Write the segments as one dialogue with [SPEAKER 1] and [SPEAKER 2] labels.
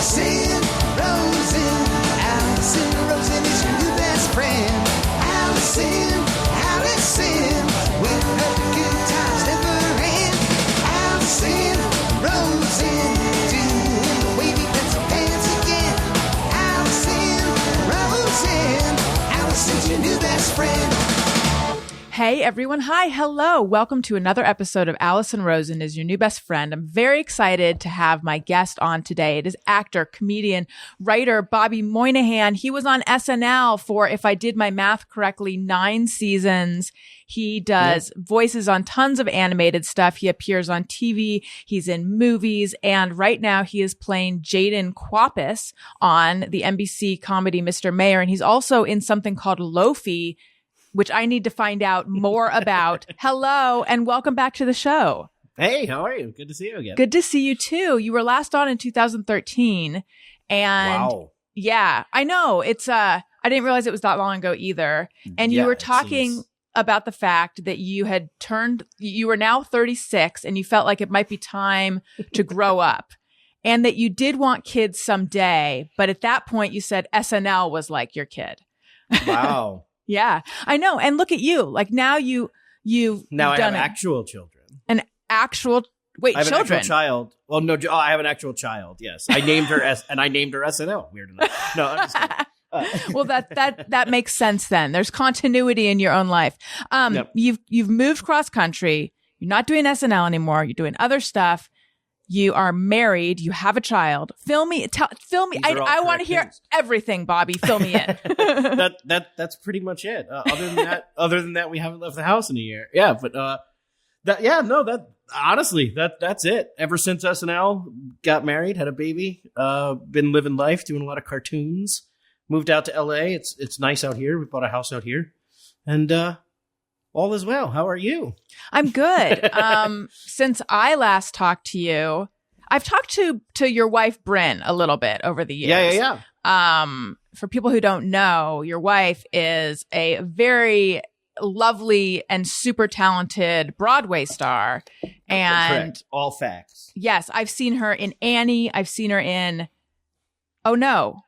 [SPEAKER 1] Alison, Rosen. Alison, Rosen is your new best friend. Alison, with her good times never end. Alison, Rosen, doing the wavy pencil dance again. Alison, Rosen. Alison's your new best friend.
[SPEAKER 2] Hey everyone. Hi. Hello. Welcome to another episode of Alison Rosen is your new best friend. I'm very excited to have my guest on today. It is actor, comedian, writer, Bobby Moynihan. He was on SNL for, if I did my math correctly, 9 seasons. He does voices on tons of animated stuff. He appears on TV. He's in movies. And right now he is playing Jaden Quapis on the NBC comedy Mr. Mayor. And he's also in something called Loafy, which I need to find out more about. Hello, and welcome back to the show.
[SPEAKER 3] Hey, how are you? Good to see you again.
[SPEAKER 2] Good to see you too. You were last on in 2013. And
[SPEAKER 3] wow.
[SPEAKER 2] Yeah, I know. It's I didn't realize it was that long ago either. And you were talking about the fact that you were now 36 and you felt like it might be time to grow up. And that you did want kids someday, but at that point you said SNL was like your kid.
[SPEAKER 3] Wow.
[SPEAKER 2] Yeah, I know. And look at you. Like now you've
[SPEAKER 3] now I
[SPEAKER 2] done
[SPEAKER 3] have actual children.
[SPEAKER 2] I have
[SPEAKER 3] children?
[SPEAKER 2] An actual
[SPEAKER 3] child. Well, no, I have an actual child. Yes, I named her SNL. Weird enough. No, I'm just kidding.
[SPEAKER 2] Well, that makes sense then. There's continuity in your own life.
[SPEAKER 3] Yep.
[SPEAKER 2] You've moved cross country. You're not doing SNL anymore. You're doing other stuff. You are married. You have a child. Fill me. I want to hear everything, Bobby. Fill me in.
[SPEAKER 3] That's pretty much it. Other than that, we haven't left the house in a year. Yeah, but honestly, that's it. Ever since SNL, got married, had a baby, been living life, doing a lot of cartoons. Moved out to LA. It's nice out here. We bought a house out here, and all is well. How are you?
[SPEAKER 2] I'm good. Since I last talked to you, I've talked to your wife, Bryn, a little bit over the years.
[SPEAKER 3] Yeah.
[SPEAKER 2] For people who don't know, your wife is a very lovely and super talented Broadway star. And
[SPEAKER 3] correct. All facts.
[SPEAKER 2] Yes. I've seen her in Annie. I've seen her in, oh no.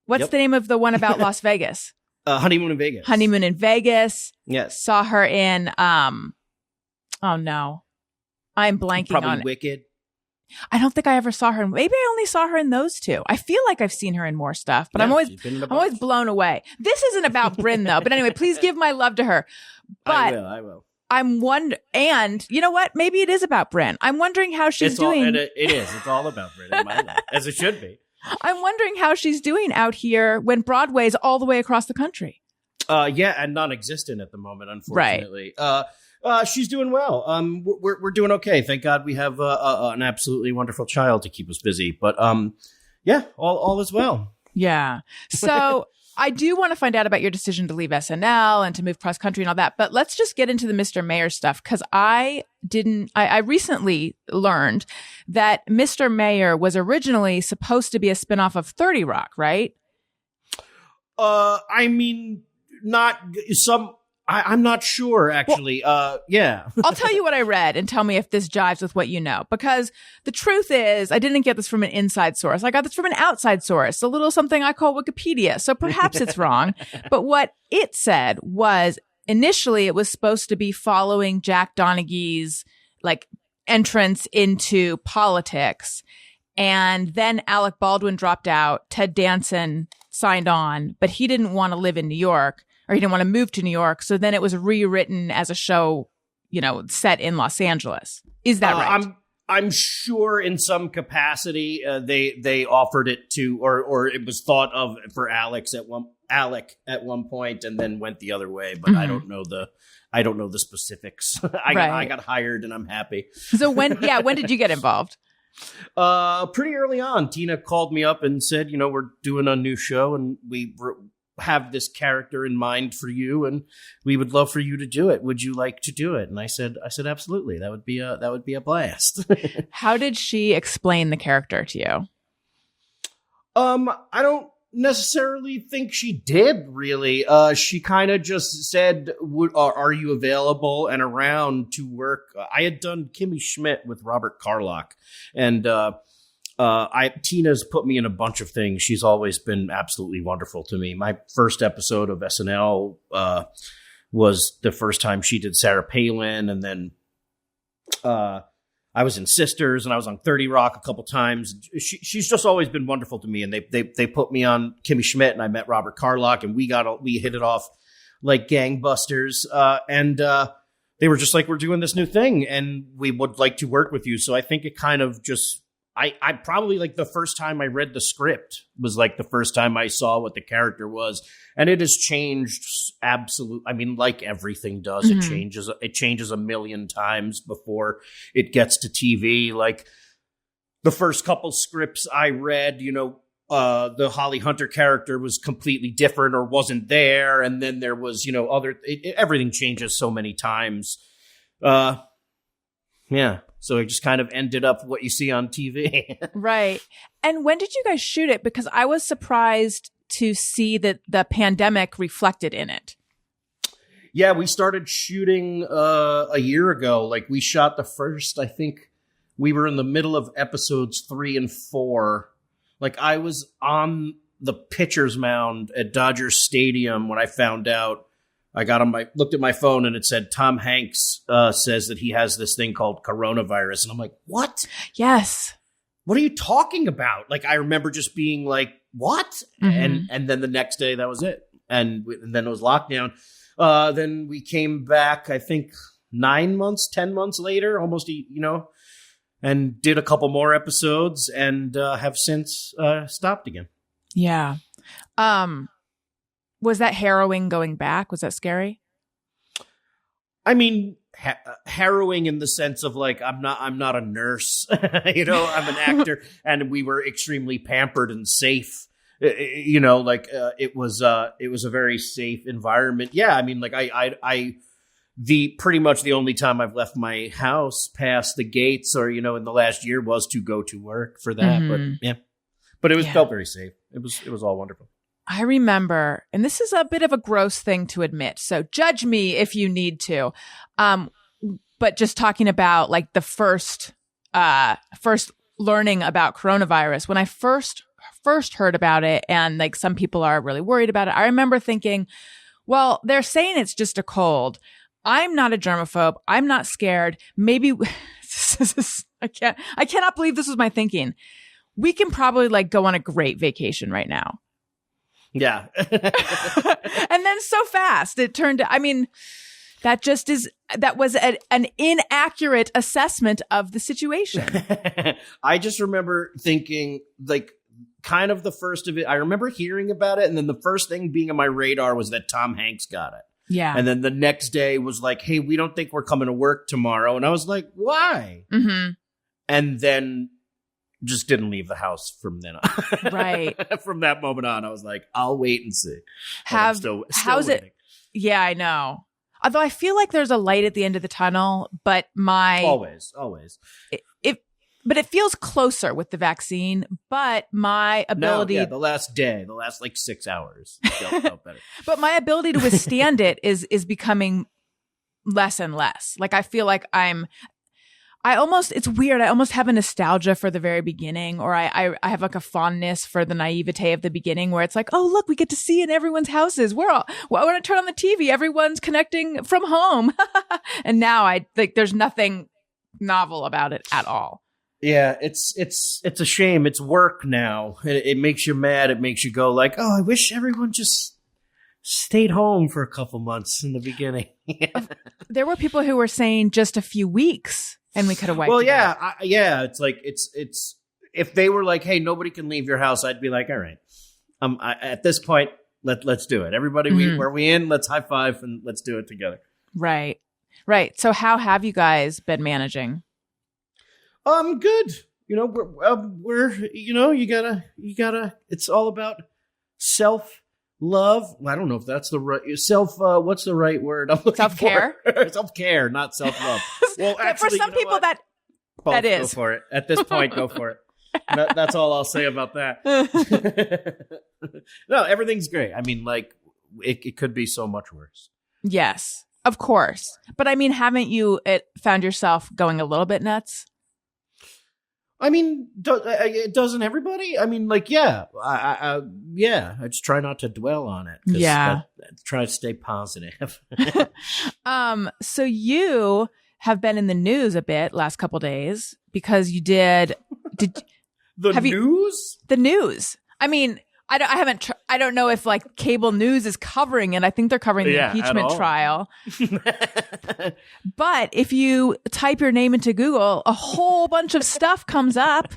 [SPEAKER 2] What's the name of the one about Las Vegas?
[SPEAKER 3] Honeymoon in Vegas.
[SPEAKER 2] Honeymoon in Vegas.
[SPEAKER 3] Yes.
[SPEAKER 2] Saw her in, oh no. I'm blanking
[SPEAKER 3] Probably
[SPEAKER 2] on it.
[SPEAKER 3] Wicked.
[SPEAKER 2] I don't think I ever saw her. Maybe I only saw her in those two. I feel like I've seen her in more stuff, but I'm always blown away. This isn't about Bryn though. But anyway, please give my love to her. But
[SPEAKER 3] I will.
[SPEAKER 2] I'm wondering, and you know what? Maybe it is about Bryn. I'm wondering how she's doing.
[SPEAKER 3] It is. It's all about Bryn in my life, as it should be.
[SPEAKER 2] I'm wondering how she's doing out here when Broadway's all the way across the country.
[SPEAKER 3] Yeah, and non-existent at the moment, unfortunately. Right. She's doing well. We're doing okay. Thank God we have an absolutely wonderful child to keep us busy. But yeah, all is well.
[SPEAKER 2] Yeah. So I do want to find out about your decision to leave SNL and to move cross country and all that. But let's just get into the Mr. Mayor stuff, because I recently learned that Mr. Mayor was originally supposed to be a spinoff of 30 Rock, right?
[SPEAKER 3] I mean, I'm not sure, actually. Yeah.
[SPEAKER 2] I'll tell you what I read and tell me if this jives with what you know. Because the truth is, I didn't get this from an inside source. I got this from an outside source, a little something I call Wikipedia. So perhaps it's wrong. But what it said was, initially it was supposed to be following Jack Donaghy's entrance into politics. And then Alec Baldwin dropped out. Ted Danson signed on, but he didn't want to live in New York. Or he didn't want to move to New York. So then it was rewritten as a show, set in Los Angeles. Is that right?
[SPEAKER 3] I'm sure in some capacity they offered it to, or it was thought of for Alec at one point, and then went the other way. But I don't know the specifics. I got hired, and I'm happy.
[SPEAKER 2] So when did you get involved?
[SPEAKER 3] Pretty early on. Tina called me up and said, we're doing a new show, and we have this character in mind for you, and we would love for you to do it. Would you like to do it? And I said absolutely. That would be a blast.
[SPEAKER 2] How did she explain the character to you?
[SPEAKER 3] I don't necessarily think she did, really. She kind of just said, are you available and around to work? I had done Kimmy Schmidt with Robert Carlock, and Tina's put me in a bunch of things. She's always been absolutely wonderful to me. My first episode of SNL was the first time she did Sarah Palin, and then I was in Sisters, and I was on 30 Rock a couple times. She's just always been wonderful to me, and they put me on Kimmy Schmidt, and I met Robert Carlock, and we hit it off like gangbusters, and they were just like, we're doing this new thing, and we would like to work with you. So I think it kind of just. I probably like the first time I read the script was like the first time I saw what the character was, and it has changed absolutely. I mean, like everything does, it changes a million times before it gets to TV. Like the first couple scripts I read, the Holly Hunter character was completely different or wasn't there, and then there was, everything changes so many times. Yeah. So it just kind of ended up what you see on TV.
[SPEAKER 2] Right. And when did you guys shoot it? Because I was surprised to see that the pandemic reflected in it.
[SPEAKER 3] Yeah, we started shooting a year ago. Like we shot the first, I think we were in the middle of episodes 3 and 4. Like I was on the pitcher's mound at Dodger Stadium when I found out. I looked at my phone and it said Tom Hanks says that he has this thing called coronavirus. And I'm like, what?
[SPEAKER 2] Yes.
[SPEAKER 3] What are you talking about? Like, I remember just being like, what? And then the next day that was it. And then it was lockdown. Then we came back, I think 10 months later, almost, and did a couple more episodes and have since stopped again.
[SPEAKER 2] Yeah. Was that harrowing going back? Was that scary?
[SPEAKER 3] I mean, harrowing in the sense of like, I'm not a nurse, I'm an actor, and we were extremely pampered and safe. It was a very safe environment. Yeah. I mean, like pretty much the only time I've left my house past the gates or, in the last year was to go to work for that. But yeah, but it felt very safe. It was all wonderful.
[SPEAKER 2] I remember, and this is a bit of a gross thing to admit, so judge me if you need to. But just talking about like the first learning about coronavirus, when I first heard about it, and like some people are really worried about it, I remember thinking, well, they're saying it's just a cold. I'm not a germaphobe. I'm not scared. Maybe I cannot believe this was my thinking. We can probably like go on a great vacation right now.
[SPEAKER 3] Yeah.
[SPEAKER 2] And then so fast it turned, that was an inaccurate assessment of the situation.
[SPEAKER 3] I just remember thinking like kind of the first of it. I remember hearing about it. And then the first thing being on my radar was that Tom Hanks got it.
[SPEAKER 2] Yeah.
[SPEAKER 3] And then the next day was like, hey, we don't think we're coming to work tomorrow. And I was like, why? Mm-hmm. And then just didn't leave the house from then on. Right. From that moment on, I was like, I'll wait and see.
[SPEAKER 2] How's
[SPEAKER 3] waiting.
[SPEAKER 2] it? Yeah, I know. Although I feel like there's a light at the end of the tunnel, but
[SPEAKER 3] always.
[SPEAKER 2] But it feels closer with the vaccine. But my ability,
[SPEAKER 3] the last like 6 hours felt better.
[SPEAKER 2] But my ability to withstand it is becoming less and less. Like I feel like it's weird. I almost have a nostalgia for the very beginning, or I have like a fondness for the naivete of the beginning where it's like, oh, look, we get to see in everyone's houses. When I turn on the TV, everyone's connecting from home. And now there's nothing novel about it at all.
[SPEAKER 3] Yeah, it's a shame. It's work now. It makes you mad. It makes you go like, oh, I wish everyone just stayed home for a couple months in the beginning.
[SPEAKER 2] There were people who were saying just a few weeks. And we could have wiped.
[SPEAKER 3] Well, yeah, it's like it's if they were like, "Hey, nobody can leave your house," I'd be like, "All right, at this point, let's do it. Everybody, where we in? Let's high five and let's do it together."
[SPEAKER 2] Right. So, how have you guys been managing?
[SPEAKER 3] Good. We're you gotta. It's all about self love. I don't know if that's the right what's the right word? I'm looking
[SPEAKER 2] self-care.
[SPEAKER 3] Self-care, not self-love. Well, actually,
[SPEAKER 2] for some people that is.
[SPEAKER 3] Go for it. At this point, go for it. That's all I'll say about that. No, everything's great. I mean, like it could be so much worse.
[SPEAKER 2] Yes, of course. But I mean, haven't you found yourself going a little bit nuts?
[SPEAKER 3] I mean, doesn't everybody? I mean, like, yeah, yeah. I just try not to dwell on it.
[SPEAKER 2] Yeah.
[SPEAKER 3] Try to stay positive.
[SPEAKER 2] So you have been in the news a bit last couple days because you did
[SPEAKER 3] The news?
[SPEAKER 2] The news. I mean, I don't know if like cable news is covering it. I think they're covering the impeachment trial. But if you type your name into Google, a whole bunch of stuff comes up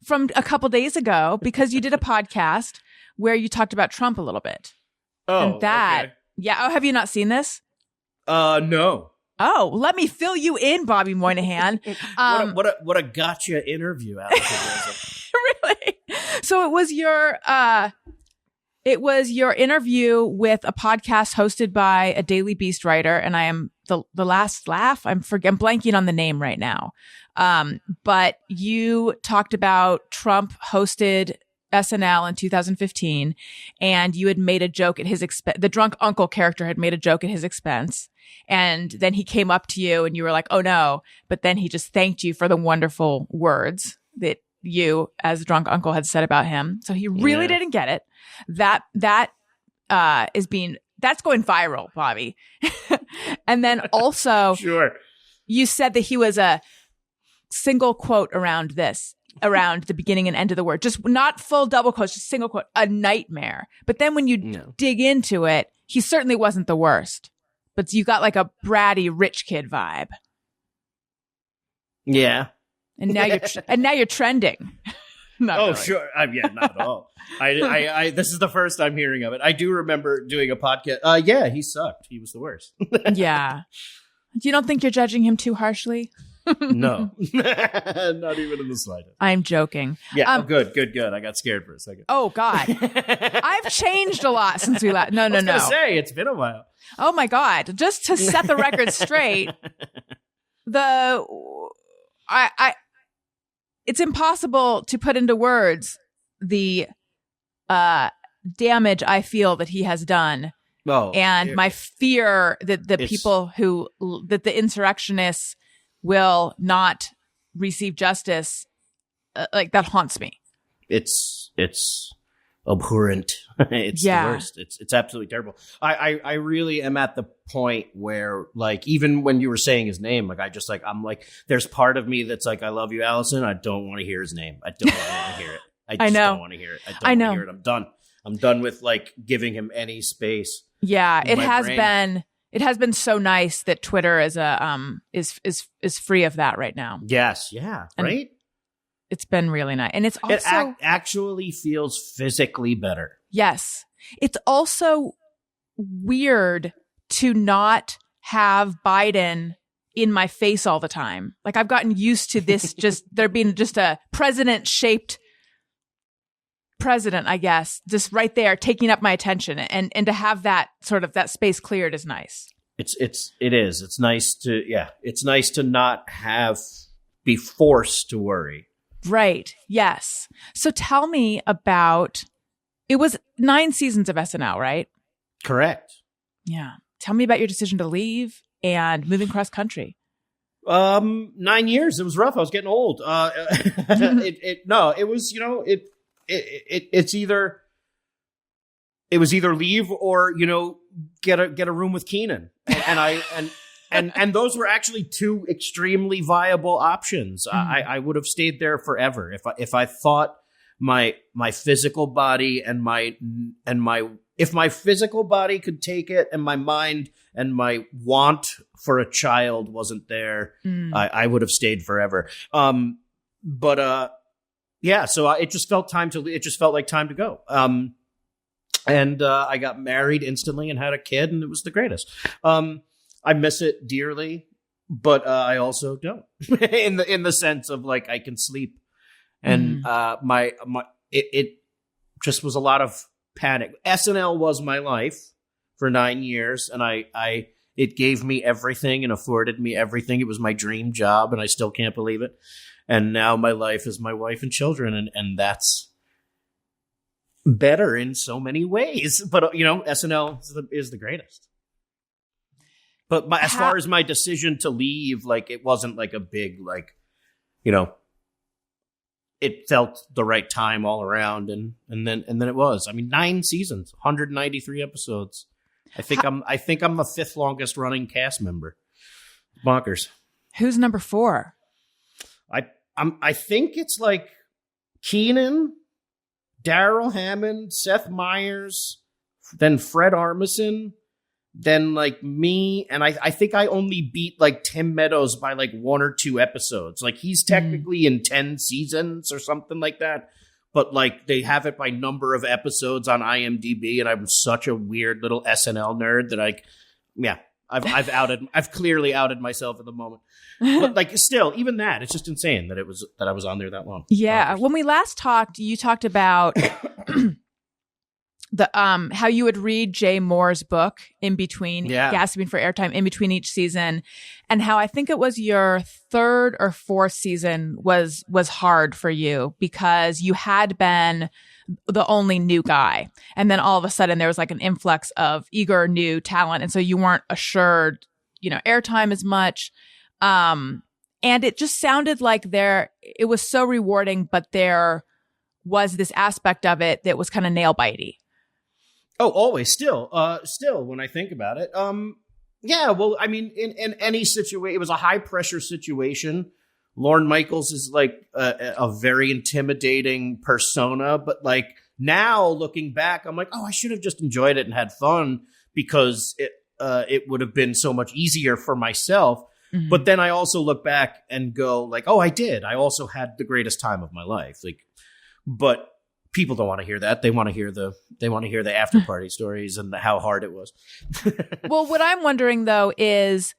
[SPEAKER 2] from a couple days ago because you did a podcast where you talked about Trump a little bit.
[SPEAKER 3] Oh,
[SPEAKER 2] and that,
[SPEAKER 3] okay.
[SPEAKER 2] yeah. Oh, have you not seen this?
[SPEAKER 3] No.
[SPEAKER 2] Oh, let me fill you in, Bobby Moynihan.
[SPEAKER 3] What a gotcha interview, Alison.
[SPEAKER 2] Really? So it was your interview with a podcast hosted by a Daily Beast writer, and I am the last laugh. I'm blanking on the name right now. But you talked about Trump hosted SNL in 2015, and you had made a joke at his expense. The drunk uncle character had made a joke at his expense. And then he came up to you and you were like, oh no. But then he just thanked you for the wonderful words that you, as drunk uncle, had said about him. So he really didn't get it. That's going viral, Bobby. And then also,
[SPEAKER 3] Sure.
[SPEAKER 2] You said that he was a single quote around the beginning and end of the word, just not full double quotes, just single quote, a nightmare. But then when you dig into it, he certainly wasn't the worst. But you got like a bratty rich kid vibe.
[SPEAKER 3] Yeah.
[SPEAKER 2] And now you're trending. Not really.
[SPEAKER 3] Sure. Yeah, not at all. I this is the first I'm hearing of it. I do remember doing a podcast. Yeah, he sucked. He was the worst.
[SPEAKER 2] Yeah. You don't think you're judging him too harshly?
[SPEAKER 3] No. Not even in the slightest.
[SPEAKER 2] I'm joking.
[SPEAKER 3] Yeah. Good. I got scared for a second.
[SPEAKER 2] Oh God. I've changed a lot since we last. No.
[SPEAKER 3] I was gonna say it's been a while.
[SPEAKER 2] Oh my God. Just to set the record straight, it's impossible to put into words the damage I feel that he has done. My fear that the insurrectionists will not receive justice, like that haunts me.
[SPEAKER 3] It's abhorrent. It's the worst. It's absolutely terrible. I really am at the point where, like, even when you were saying his name, like, I'm like, there's part of me that's like, I love you, Alison. I don't want to hear his name. I don't want to hear it. I just don't want to hear it. I don't want to hear it. I'm done. I'm done with like giving him any space.
[SPEAKER 2] Yeah, it has been so nice that Twitter is free of that right now.
[SPEAKER 3] Yes, yeah, and right.
[SPEAKER 2] It's been really nice, and it's also
[SPEAKER 3] actually feels physically better.
[SPEAKER 2] Yes, it's also weird to not have Biden in my face all the time. Like I've gotten used to this, just there being just a president-shaped president, I guess, just right there taking up my attention, and to have that sort of that space cleared is nice.
[SPEAKER 3] It is. It's nice to not be forced to worry.
[SPEAKER 2] Right. Yes. So tell me about, it was 9 seasons of SNL, right?
[SPEAKER 3] Correct. Yeah.
[SPEAKER 2] Tell me about your decision to leave and moving cross country.
[SPEAKER 3] 9 years. It was rough. I was getting old. It was either leave or, get a room with Keenan. And those were actually 2 extremely viable options. Mm-hmm. I would have stayed there forever if I thought my physical body if my physical body could take it and my mind and my want for a child wasn't there, I would have stayed forever. So it just felt like time to go. And I got married instantly and had a kid, and it was the greatest. I miss it dearly, but I also don't in the sense of like I can sleep, and it just was a lot of panic. SNL was my life for 9 years, and it gave me everything and afforded me everything. It was my dream job, and I still can't believe it. And now my life is my wife and children, and that's better in so many ways. But SNL is the greatest. But as far as my decision to leave, like, it wasn't like a big, like, it felt the right time all around, and then it was. I mean, 9 seasons, 193 episodes. I think I'm the 5th longest running cast member. Bonkers.
[SPEAKER 2] Who's number 4?
[SPEAKER 3] I think it's like Keenan, Daryl Hammond, Seth Meyers, then Fred Armisen, then like me, and I think I only beat like Tim Meadows by like 1 or 2 episodes. Like he's technically in 10 seasons or something like that, but like they have it by number of episodes on IMDb, and I'm such a weird little SNL nerd that I've clearly outed myself at the moment. But like still, even that, it's just insane that I was on there that long.
[SPEAKER 2] Yeah. When we last talked, you talked about the how you would read Jay Moore's book in between, gasping for airtime in between each season, and how I think it was your 3rd or 4th season was hard for you because you had been the only new guy, and then all of a sudden there was like an influx of eager new talent, and so you weren't assured, airtime as much. And it just sounded like it was so rewarding, but there was this aspect of it that was kind of nail bitey.
[SPEAKER 3] Oh, always. Still when I think about it. Yeah, well, I mean, in any situation, it was a high pressure situation. Lorne Michaels is like a very intimidating persona, but like now looking back, I'm like, oh, I should have just enjoyed it and had fun because it would have been so much easier for myself. Mm-hmm. But then I also look back and go like, oh, I did. I also had the greatest time of my life. Like, but people don't want to hear that. They want to hear the after party stories and how hard it was.
[SPEAKER 2] Well, what I'm wondering though is,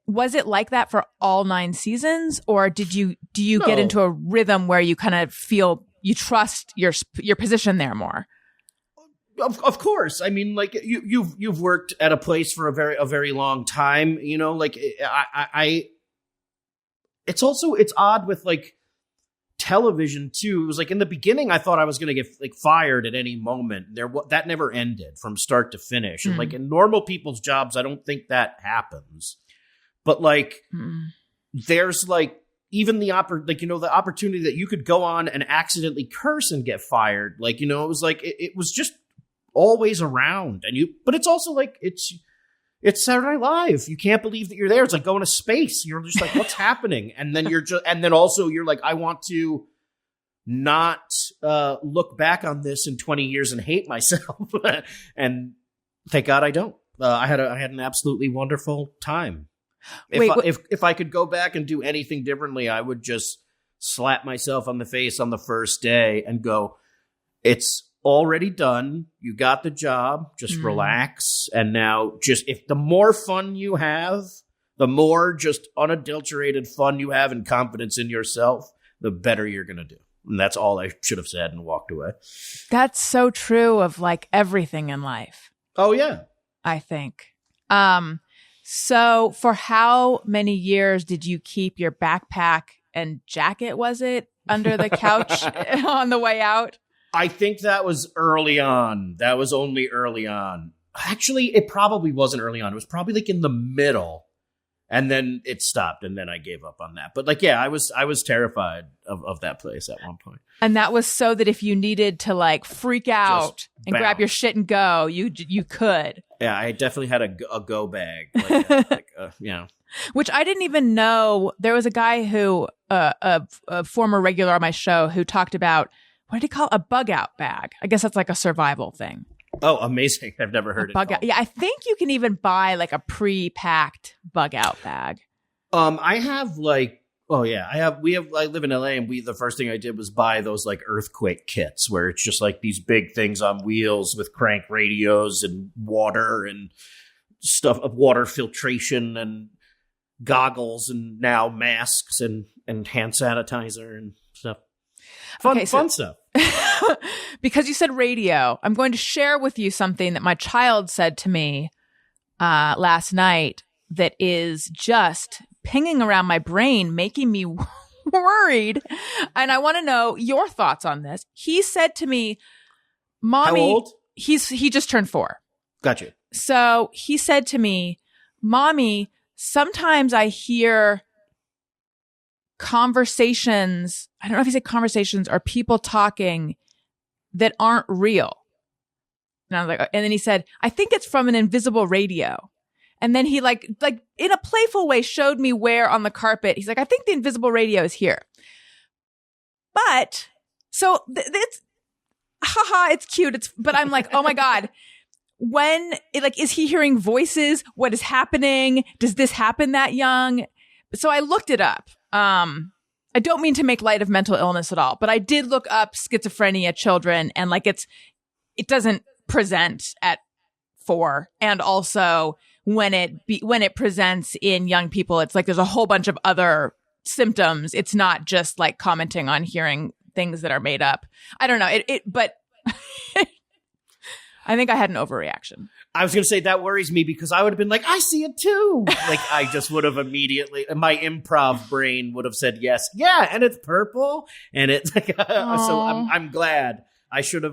[SPEAKER 2] was it like that for all 9 seasons, or do you
[SPEAKER 3] No.
[SPEAKER 2] get into a rhythm where you kind of feel you trust your position there more?
[SPEAKER 3] Of course. I mean, like you've worked at a place for a very long time, like it's odd with like television too. It was like in the beginning, I thought I was going to get like fired at any moment. That never ended from start to finish. And like in normal people's jobs, I don't think that happens. But like, there's like even the opportunity that you could go on and accidentally curse and get fired. Like, it was like it was just always around. But it's also like it's Saturday Night Live. You can't believe that you're there. It's like going to space. You're just like, what's happening? And then you're like, I want to not look back on this in 20 years and hate myself. And thank God I don't. I had an absolutely wonderful time. If I could go back and do anything differently, I would just slap myself on the face on the first day and go, it's already done. You got the job. Just relax. And now if the more fun you have, the more just unadulterated fun you have and confidence in yourself, the better you're going to do. And that's all I should have said and walked away.
[SPEAKER 2] That's so true of like everything in life.
[SPEAKER 3] Oh, yeah.
[SPEAKER 2] I think. So for how many years did you keep your backpack and jacket, was it, under the couch on the way out?
[SPEAKER 3] I think that was early on. That was only early on. Actually, it probably wasn't early on. It was probably like in the middle. And then it stopped, and then I gave up on that. But like, yeah, I was terrified of that place at one point.
[SPEAKER 2] And that was so that if you needed to like freak out and grab your shit and go, you could. Yeah,
[SPEAKER 3] I definitely had a go bag.
[SPEAKER 2] Which I didn't even know. There was a guy who, a former regular on my show, who talked about, what did he call it? A bug out bag. I guess that's like a survival thing.
[SPEAKER 3] Oh, amazing. I've never heard it.
[SPEAKER 2] Bug out. Yeah, I think you can even buy like a pre-packed bug out bag.
[SPEAKER 3] I have like, I live in LA, and the first thing I did was buy those like earthquake kits where it's just like these big things on wheels with crank radios and water and stuff of water filtration and goggles and now masks and hand sanitizer and stuff. Fun stuff.
[SPEAKER 2] Because you said radio, I'm going to share with you something that my child said to me last night that is just pinging around my brain, making me worried. And I want to know your thoughts on this. He said to me, Mommy,
[SPEAKER 3] how old?
[SPEAKER 2] He just turned 4.
[SPEAKER 3] Gotcha.
[SPEAKER 2] So he said to me, Mommy, sometimes I hear conversations, I don't know if he said conversations or people talking that aren't real. And I was like, and then he said, I think it's from an invisible radio. And then he like in a playful way showed me where on the carpet. He's like, I think the invisible radio is here. But so it's haha, it's cute. But I'm like, oh my God. When is he hearing voices? What is happening? Does this happen that young? So I looked it up. I don't mean to make light of mental illness at all, but I did look up schizophrenia children, and like it doesn't present at 4, and also when it presents in young people, it's like there's a whole bunch of other symptoms. It's not just like commenting on hearing things that are made up. I don't know but I think I had an overreaction.
[SPEAKER 3] I was going to say that worries me because I would have been like, I see it too. Like I just would have immediately, my improv brain would have said yes. Yeah. And it's purple. And it's like, so I'm glad. I should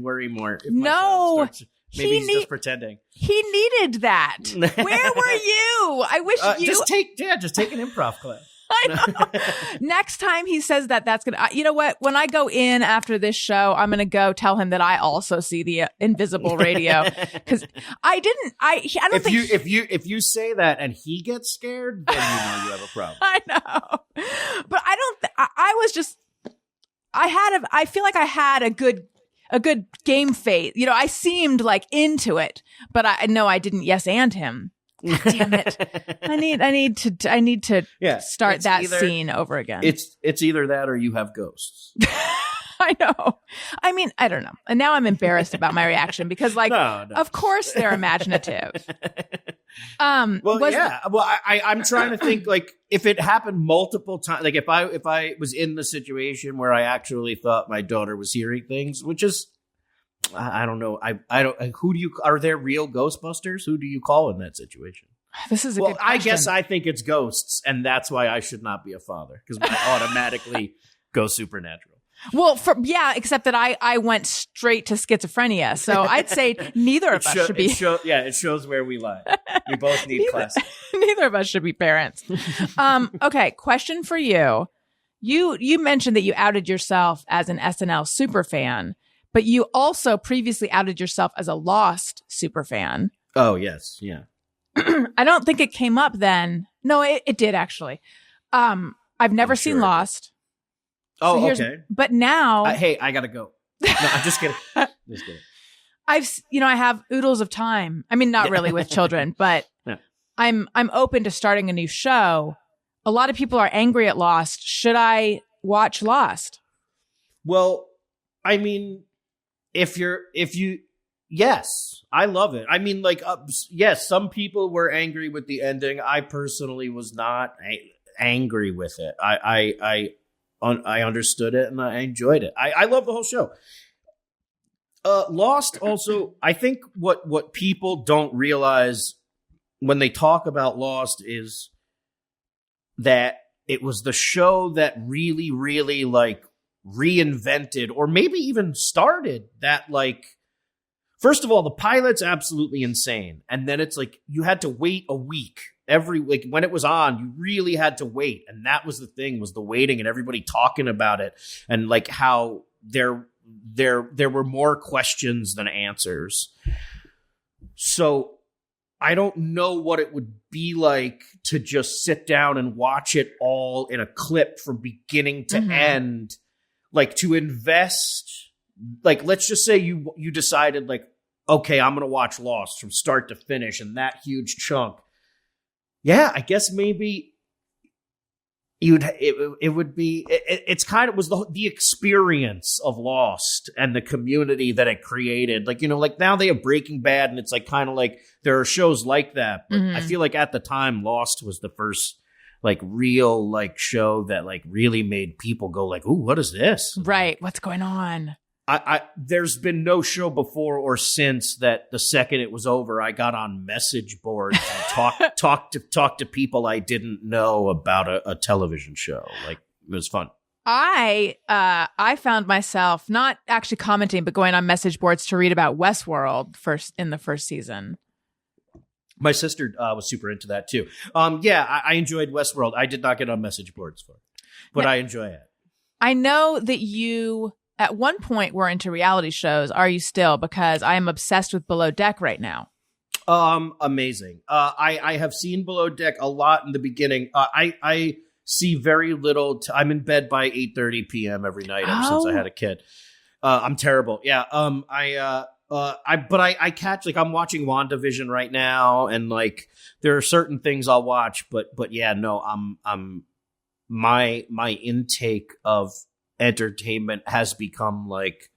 [SPEAKER 3] worry more. If
[SPEAKER 2] no.
[SPEAKER 3] Maybe he's just pretending.
[SPEAKER 2] He needed that. Where were you? I wish you
[SPEAKER 3] just take an improv class.
[SPEAKER 2] I know. Next time he says that's going to, you know what? When I go in after this show, I'm going to go tell him that I also see the invisible radio. Cause I don't think.
[SPEAKER 3] If you say that and he gets scared, then you know you have a problem.
[SPEAKER 2] I know. But I feel like I had a good game face. You know, I seemed like into it, but I didn't yes and him. God damn it. I need to start that scene over again.
[SPEAKER 3] It's either that or you have ghosts.
[SPEAKER 2] I know. I mean, I don't know. And now I'm embarrassed about my reaction because of course they're imaginative.
[SPEAKER 3] I'm trying to think like if it happened multiple times, like if I was in the situation where I actually thought my daughter was hearing things, which is, I don't know. I don't. Are there real Ghostbusters? Who do you call in that situation?
[SPEAKER 2] This is a good question.
[SPEAKER 3] I guess I think it's ghosts, and that's why I should not be a father because I automatically go supernatural.
[SPEAKER 2] Well, except that I went straight to schizophrenia, so I'd say neither of us should be.
[SPEAKER 3] It shows where we lie. We both need classes.
[SPEAKER 2] Neither of us should be parents. Okay, question for you. You mentioned that you outed yourself as an SNL superfan. But you also previously outed yourself as a Lost superfan.
[SPEAKER 3] Oh, yes. Yeah.
[SPEAKER 2] I don't think it came up then. No, it did actually. I've never seen Lost.
[SPEAKER 3] Oh, okay.
[SPEAKER 2] But now...
[SPEAKER 3] hey, I gotta go. No, I'm just kidding. Just kidding.
[SPEAKER 2] I have oodles of time. I mean, not really with children, but I'm open to starting a new show. A lot of people are angry at Lost. Should I watch Lost?
[SPEAKER 3] Well, I mean... Yes, I love it. I mean, yes, some people were angry with the ending. I personally was not angry with it. I understood it and I enjoyed it. I love the whole show. Lost also, I think what people don't realize when they talk about Lost is that it was the show that really, really reinvented or maybe even started that first of all, the pilot's absolutely insane. And then it's you had to wait a week when it was on, you really had to wait. And that was the thing, was the waiting and everybody talking about it. And how there were more questions than answers. So I don't know what it would be like to just sit down and watch it all in a clip from beginning to end. To invest, let's just say you decided, okay, I'm going to watch Lost from start to finish and that huge chunk. Yeah, I guess maybe it would be, it's kind of was the experience of Lost and the community that it created. Now they have Breaking Bad and it's there are shows like that. But I feel like at the time Lost was the first real show that really made people go ooh, what is this?
[SPEAKER 2] Right. What's going on?
[SPEAKER 3] There's been no show before or since that the second it was over, I got on message boards and talk to people I didn't know about a television show. It was fun.
[SPEAKER 2] I found myself not actually commenting, but going on message boards to read about Westworld in the first season.
[SPEAKER 3] My sister was super into that too. I enjoyed Westworld. I did not get on message boards for it, but I enjoy it.
[SPEAKER 2] I know that you at one point were into reality shows. Are you still? Because I am obsessed with Below Deck right now.
[SPEAKER 3] Amazing. I have seen Below Deck a lot in the beginning. I see very little. I'm in bed by 8:30 p.m. every night ever since I had a kid. I'm terrible. Yeah. I catch, like, I'm watching WandaVision right now, and like there are certain things I'll watch, but yeah, no, my intake of entertainment has become like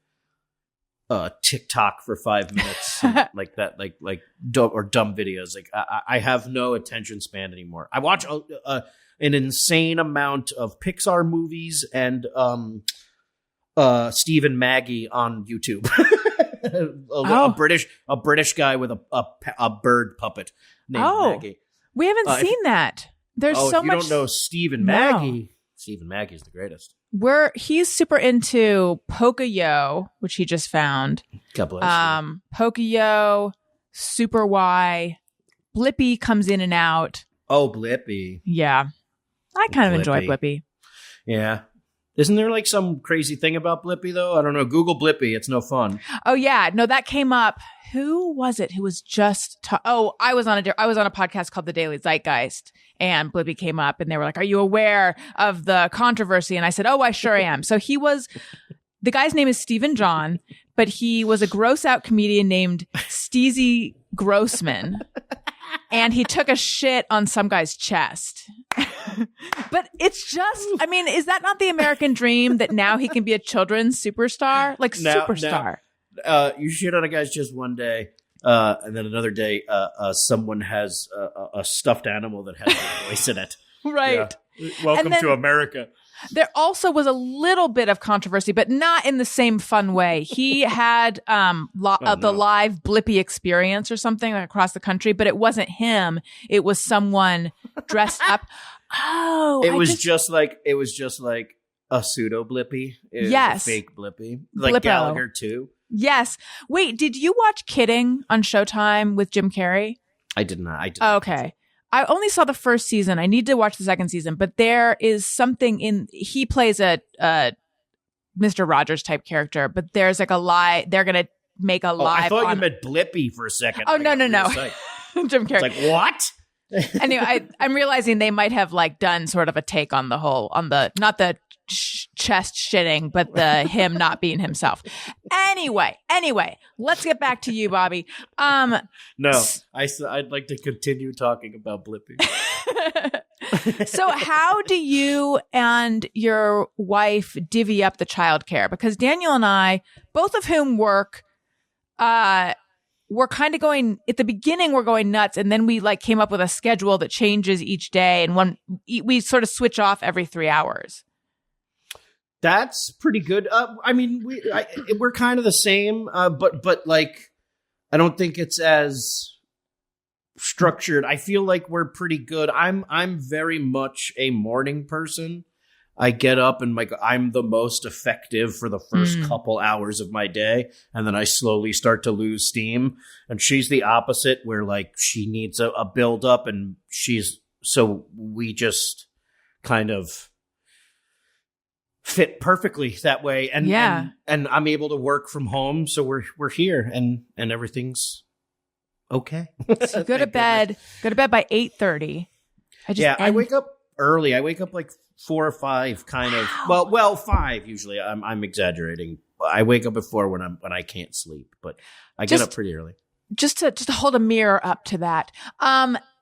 [SPEAKER 3] TikTok for 5 minutes, and like that, like dumb videos. Like I have no attention span anymore. I watch an insane amount of Pixar movies and Steve and Maggie on YouTube. A British guy with a bird puppet named Maggie.
[SPEAKER 2] We haven't seen that. There's so much.
[SPEAKER 3] If you don't know Steve and Maggie, Steve and Maggie is the greatest.
[SPEAKER 2] He's super into Pocoyo, which he just found.
[SPEAKER 3] God bless you.
[SPEAKER 2] Pocoyo, Super Y, Blippi comes in and out.
[SPEAKER 3] Oh, Blippi.
[SPEAKER 2] Yeah. I kind of enjoy Blippi.
[SPEAKER 3] Yeah. Isn't there like some crazy thing about Blippi though? I don't know. Google Blippi. It's no fun.
[SPEAKER 2] Oh yeah. No, that came up. Who was it who was just I was on a podcast called The Daily Zeitgeist, and Blippi came up, and they were like, "Are you aware of the controversy?" And I said, "Oh, I sure am." So the guy's name is Stephen John, but he was a gross out comedian named Steezy Grossman. And he took a shit on some guy's chest. But it's just, I mean, is that not the American dream that now he can be a children's superstar? Like superstar.
[SPEAKER 3] You shit on a guy's chest one day, and then another day, someone has a stuffed animal that has a voice in it.
[SPEAKER 2] Right.
[SPEAKER 3] Yeah. Welcome to America.
[SPEAKER 2] There also was a little bit of controversy, but not in the same fun way. He had the live Blippi experience or something across the country, but it wasn't him. It was someone dressed up. Oh,
[SPEAKER 3] it was just like a pseudo Blippi.
[SPEAKER 2] Yes,
[SPEAKER 3] a fake Blippi, like
[SPEAKER 2] Blippo.
[SPEAKER 3] Gallagher too.
[SPEAKER 2] Yes. Wait, did you watch Kidding on Showtime with Jim Carrey?
[SPEAKER 3] I did not.
[SPEAKER 2] Okay. I only saw the first season. I need to watch the second season, but there is something he plays a Mr. Rogers type character, but there's like a lie. They're going to make a live.
[SPEAKER 3] I thought you meant Blippi for a second.
[SPEAKER 2] Oh, no. Jim Carrey.
[SPEAKER 3] It's like, what?
[SPEAKER 2] Anyway, I'm realizing they might have like done sort of a take on not the chest shitting, but the him not being himself. Anyway, let's get back to you, Bobby.
[SPEAKER 3] No, I'd like to continue talking about Blippi.
[SPEAKER 2] So how do you and your wife divvy up the childcare? Because Daniel and I, both of whom work, we're kind of going at the beginning, we're going nuts. And then we like came up with a schedule that changes each day. And we sort of switch off every 3 hours.
[SPEAKER 3] That's pretty good. I mean, we're kind of the same, but like, I don't think it's as structured. I feel like we're pretty good. I'm very much a morning person. I get up and like I'm the most effective for the first couple hours of my day, and then I slowly start to lose steam. And she's the opposite, where like she needs a build up, and so we just kind of fit perfectly that way, and I'm able to work from home, so we're here, and everything's okay.
[SPEAKER 2] So go to bed by 8:30.
[SPEAKER 3] I wake up early. I wake up like 4 or 5, kind of. Well, 5 usually. I'm exaggerating. I wake up at 4 when I can't sleep, but I get up pretty early. Just
[SPEAKER 2] to hold a mirror up to that.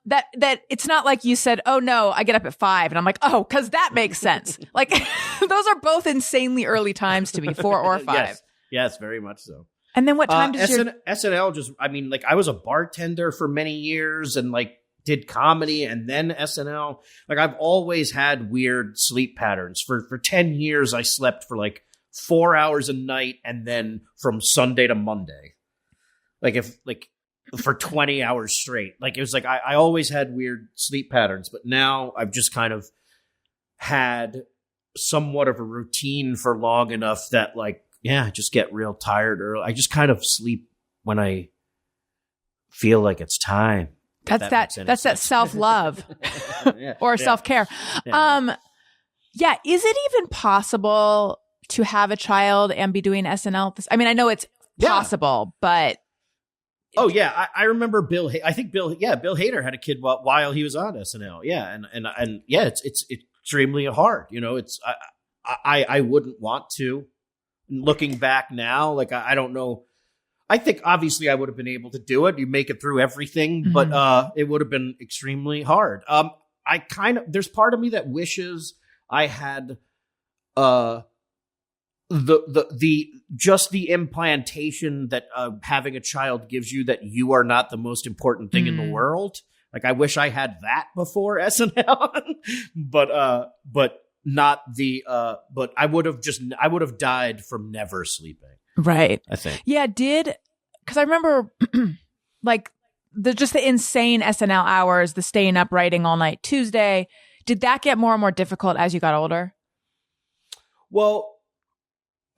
[SPEAKER 2] That it's not like you said, "Oh no, I get up at 5," and I'm like, "Oh, because that makes sense." Like those are both insanely early times to me, 4 or 5.
[SPEAKER 3] Yes, very much so.
[SPEAKER 2] And then what time does
[SPEAKER 3] SNL just? I mean, like I was a bartender for many years, and like did comedy, and then SNL. Like I've always had weird sleep patterns. For 10 years, I slept for like 4 hours a night, and then from Sunday to Monday, for 20 hours straight. Like it was like I always had weird sleep patterns, but now I've just kind of had somewhat of a routine for long enough that like, I just get real tired early. I just kind of sleep when I feel like it's time.
[SPEAKER 2] That's that self-love or self-care.
[SPEAKER 3] Yeah.
[SPEAKER 2] Is it even possible to have a child and be doing SNL? I mean, I know it's possible, but
[SPEAKER 3] oh yeah, I remember Bill. I think Bill Hader had a kid while he was on SNL. Yeah, and yeah, it's extremely hard. You know, I wouldn't want to. Looking back now, like I don't know. I think obviously I would have been able to do it. You make it through everything, but it would have been extremely hard. There's part of me that wishes I had the implantation that having a child gives you, that you are not the most important thing in the world. Like I wish I had that before SNL, but not the but I would have died from never sleeping.
[SPEAKER 2] Right.
[SPEAKER 3] I think.
[SPEAKER 2] Yeah, because I remember like the insane SNL hours, the staying up writing all night Tuesday. Did that get more and more difficult as you got older?
[SPEAKER 3] Well,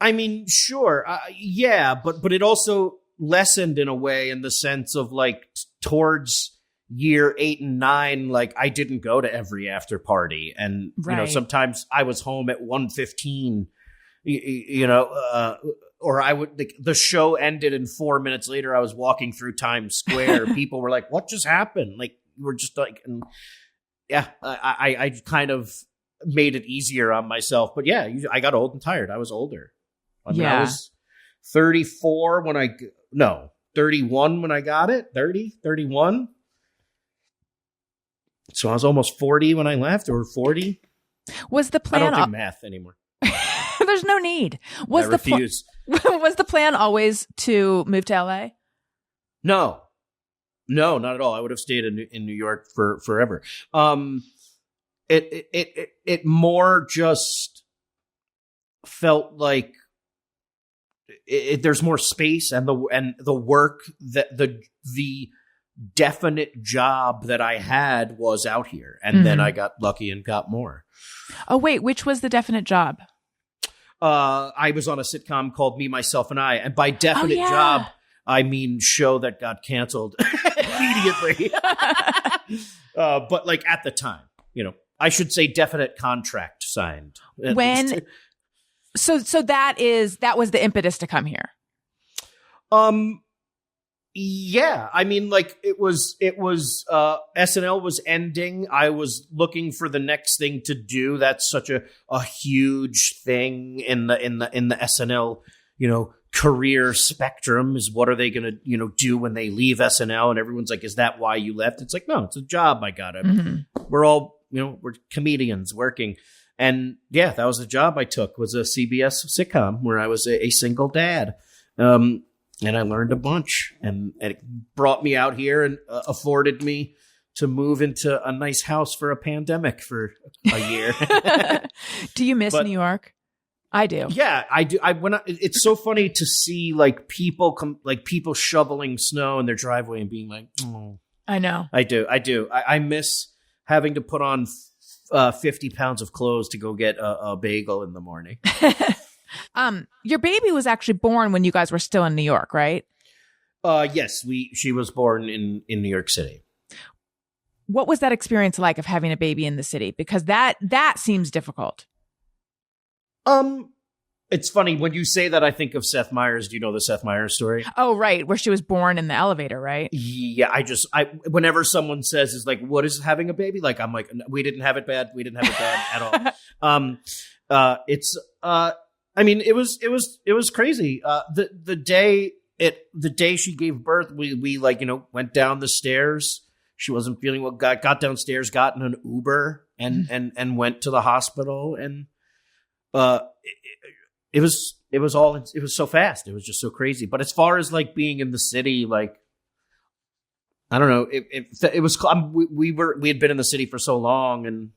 [SPEAKER 3] I mean, sure. Yeah, but it also lessened in a way, in the sense of like towards year 8 and 9, like I didn't go to every after party. And, you know, sometimes I was home at 1:15, or I would, like, the show ended and 4 minutes later I was walking through Times Square. People were like, what just happened? Like, we're just like, and yeah, I kind of made it easier on myself. But yeah, I got old and tired. I was older. I mean, I was 34 31 when I got it, 31. So I was almost 40 when I left, or 40.
[SPEAKER 2] Was the plan?
[SPEAKER 3] I don't do math anymore.
[SPEAKER 2] There's no need.
[SPEAKER 3] I refuse.
[SPEAKER 2] Was the plan always to move to LA?
[SPEAKER 3] No, not at all. I would have stayed in New York for forever. It more just felt like there's more space, and the work that the definite job that I had was out here, and then I got lucky and got more.
[SPEAKER 2] Oh wait, which was the definite job?
[SPEAKER 3] I was on a sitcom called Me, Myself, and I, and by definite job, I mean show that got canceled immediately. But like at the time, you know, I should say definite contract signed.
[SPEAKER 2] When, so that was the impetus to come here.
[SPEAKER 3] Yeah, I mean, like it was SNL was ending. I was looking for the next thing to do. That's such a huge thing in the SNL, you know, career spectrum, is what are they going to, you know, do when they leave SNL? And everyone's like, is that why you left? It's like, no, it's a job I got. We're all, you know, we're comedians working. And yeah, that was the job I took, was a CBS sitcom where I was a single dad. And I learned a bunch, and it brought me out here and afforded me to move into a nice house for a pandemic for a year.
[SPEAKER 2] Do you miss New York? I do.
[SPEAKER 3] Yeah, I do. It's so funny to see like people shoveling snow in their driveway and being like, oh.
[SPEAKER 2] I know.
[SPEAKER 3] I do. I miss having to put on 50 pounds of clothes to go get a bagel in the morning.
[SPEAKER 2] Your baby was actually born when you guys were still in New York, right?
[SPEAKER 3] Yes, she was born in New York City.
[SPEAKER 2] What was that experience like of having a baby in the city? Because that seems difficult.
[SPEAKER 3] It's funny when you say that. I think of Seth Meyers. Do you know the Seth Meyers story?
[SPEAKER 2] Oh, right, where she was born in the elevator, right?
[SPEAKER 3] Yeah, I whenever someone says is like, what is having a baby? Like, I'm like, we didn't have it bad. We didn't have it bad at all. I mean, it was crazy. The day she gave birth, we like, you know, went down the stairs. She wasn't feeling well. Got downstairs, got in an Uber, and went to the hospital. And it was so fast. It was just so crazy. But as far as like being in the city, like, I don't know. It was we had been in the city for so long, and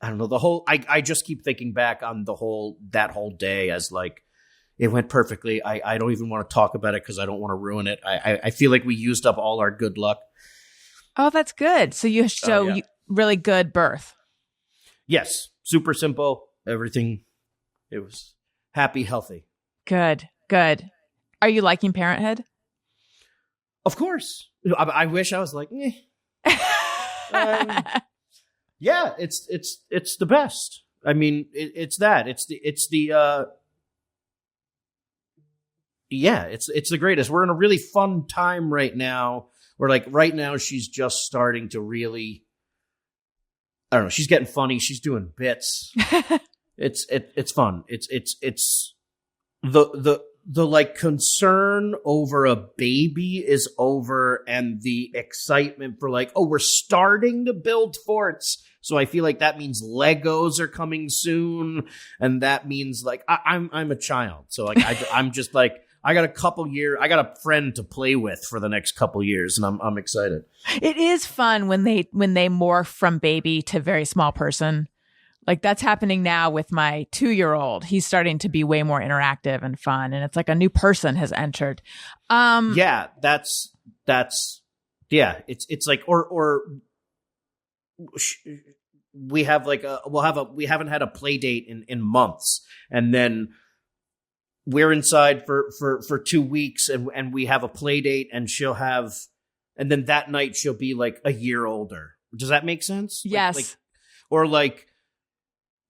[SPEAKER 3] I don't know, I just keep thinking back on that whole day as like, it went perfectly. I don't even want to talk about it because I don't want to ruin it. I feel like we used up all our good luck.
[SPEAKER 2] Oh, that's good. So you really good birth.
[SPEAKER 3] Yes. Super simple. Everything. It was happy, healthy.
[SPEAKER 2] Good. Are you liking parenthood?
[SPEAKER 3] Of course. I wish I was like, yeah, it's the best. I mean, it's that. It's the greatest. We're in a really fun time right now. Where like right now she's just starting to really, I don't know. She's getting funny. She's doing bits. It's fun. It's the like concern over a baby is over, and the excitement for like, oh, we're starting to build forts. So I feel like that means Legos are coming soon, and that means like I'm a child. So like I'm just like, I got a friend to play with for the next couple years, and I'm excited.
[SPEAKER 2] It is fun when they morph from baby to very small person. Like that's happening now with my 2-year-old. He's starting to be way more interactive and fun, and it's like a new person has entered.
[SPEAKER 3] Yeah, that's yeah. It's like or we have like we haven't had a play date in months, and then we're inside for 2 weeks, and we have a play date, and and then that night she'll be like a year older. Does that make sense?
[SPEAKER 2] Yes.
[SPEAKER 3] Or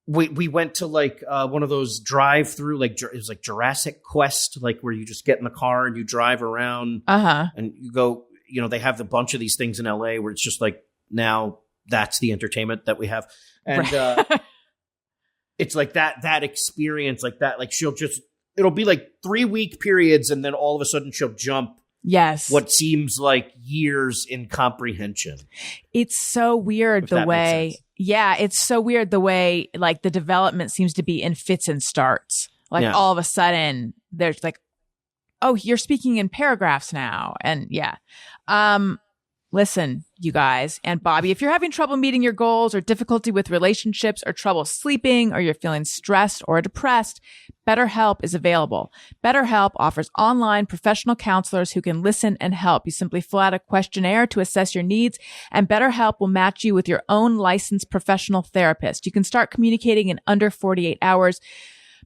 [SPEAKER 3] we went to like one of those drive-through, like it was like Jurassic Quest, like where you just get in the car and you drive around, and you go. You know, they have a bunch of these things in LA where it's just like, now that's the entertainment that we have, and it's like that experience, like that. Like it'll be like 3-week periods, and then all of a sudden she'll jump.
[SPEAKER 2] Yes.
[SPEAKER 3] What seems like years in comprehension.
[SPEAKER 2] It's so weird the way, it's so weird the way like the development seems to be in fits and starts. Like all of a sudden there's like, oh, you're speaking in paragraphs now. And listen, you guys, and Bobby, if you're having trouble meeting your goals or difficulty with relationships or trouble sleeping, or you're feeling stressed or depressed, BetterHelp is available. BetterHelp offers online professional counselors who can listen and help. You simply fill out a questionnaire to assess your needs, and BetterHelp will match you with your own licensed professional therapist. You can start communicating in under 48 hours.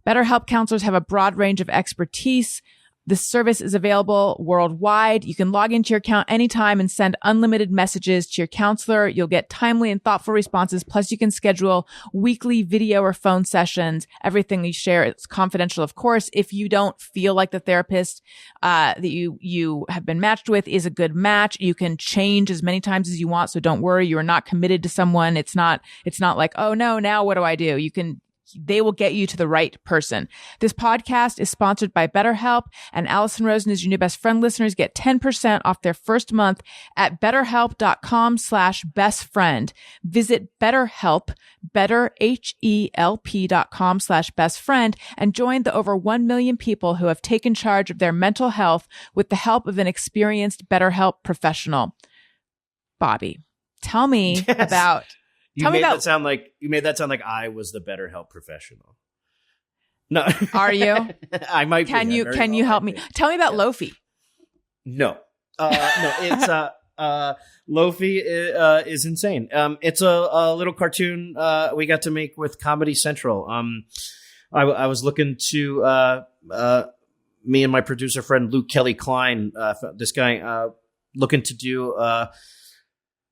[SPEAKER 2] BetterHelp counselors have a broad range of expertise. This service is available worldwide. You can log into your account anytime and send unlimited messages to your counselor. You'll get timely and thoughtful responses. Plus, you can schedule weekly video or phone sessions. Everything you share is confidential, of course. If you don't feel like the therapist that you have been matched with is a good match, you can change as many times as you want. So don't worry, you are not committed to someone. It's not like, oh no, now what do I do? They will get you to the right person. This podcast is sponsored by BetterHelp, and Alison Rosen is your new best friend. Listeners get 10% off their first month at betterhelp.com/bestfriend. Visit BetterHelp, betterhelp.com/bestfriend, and join the over 1 million people who have taken charge of their mental health with the help of an experienced BetterHelp professional. Bobby, tell me about...
[SPEAKER 3] You made that sound like I was the BetterHelp professional. No,
[SPEAKER 2] are you?
[SPEAKER 3] I might.
[SPEAKER 2] Can you help me? Tell me about Loafy.
[SPEAKER 3] No, it's Loafy is insane. It's a little cartoon we got to make with Comedy Central. I was looking to me and my producer friend Luke Kelly Klein, this guy, looking to do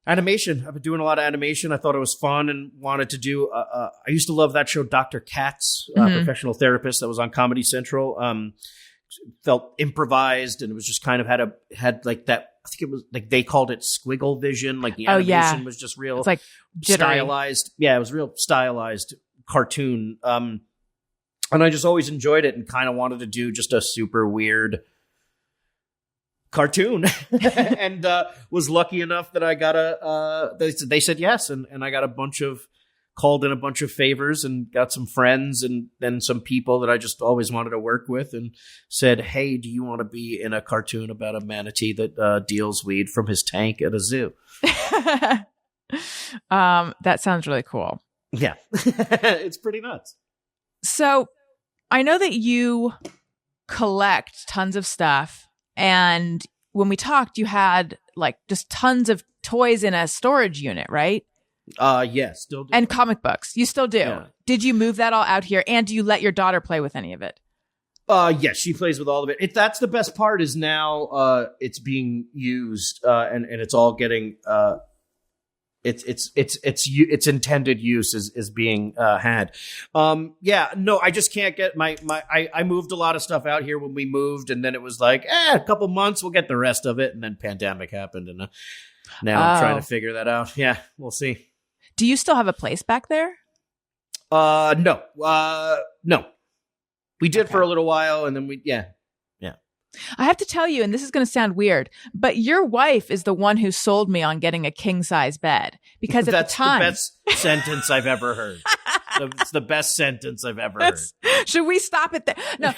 [SPEAKER 3] animation. I've been doing a lot of animation. I thought it was fun and wanted to do. I used to love that show, Dr. Katz, professional therapist, that was on Comedy Central. Felt improvised, and it was just kind of had like that. I think it was like they called it squiggle vision. Like the animation was just real.
[SPEAKER 2] It's like jittery.
[SPEAKER 3] Stylized. Yeah, it was real stylized cartoon. And I just always enjoyed it and kind of wanted to do just a super weird cartoon and was lucky enough that I got they said yes, and I got called in a bunch of favors and got some friends and then some people that I just always wanted to work with, and said, hey, do you want to be in a cartoon about a manatee that deals weed from his tank at a zoo?
[SPEAKER 2] That sounds really cool.
[SPEAKER 3] Yeah. It's pretty nuts.
[SPEAKER 2] So I know that you collect tons of stuff. And when we talked, you had like just tons of toys in a storage unit, right?
[SPEAKER 3] Yes, still do.
[SPEAKER 2] And comic books. You still do. Yeah. Did you move that all out here? And do you let your daughter play with any of it?
[SPEAKER 3] Yes, she plays with all of it. That's the best part is now it's being used and it's all getting its intended use is being had. I just can't get I moved a lot of stuff out here when we moved, and then it was like, a couple months we'll get the rest of it, and then pandemic happened, and now I'm trying to figure that out. Yeah, we'll see.
[SPEAKER 2] Do you still have a place back there?
[SPEAKER 3] No. We did for a little while, and then yeah.
[SPEAKER 2] I have to tell you, and this is going to sound weird, but your wife is the one who sold me on getting a king size bed, because at
[SPEAKER 3] that's
[SPEAKER 2] the time,
[SPEAKER 3] the best sentence I've ever heard. It's the best sentence I've ever heard.
[SPEAKER 2] Should we stop it there? No,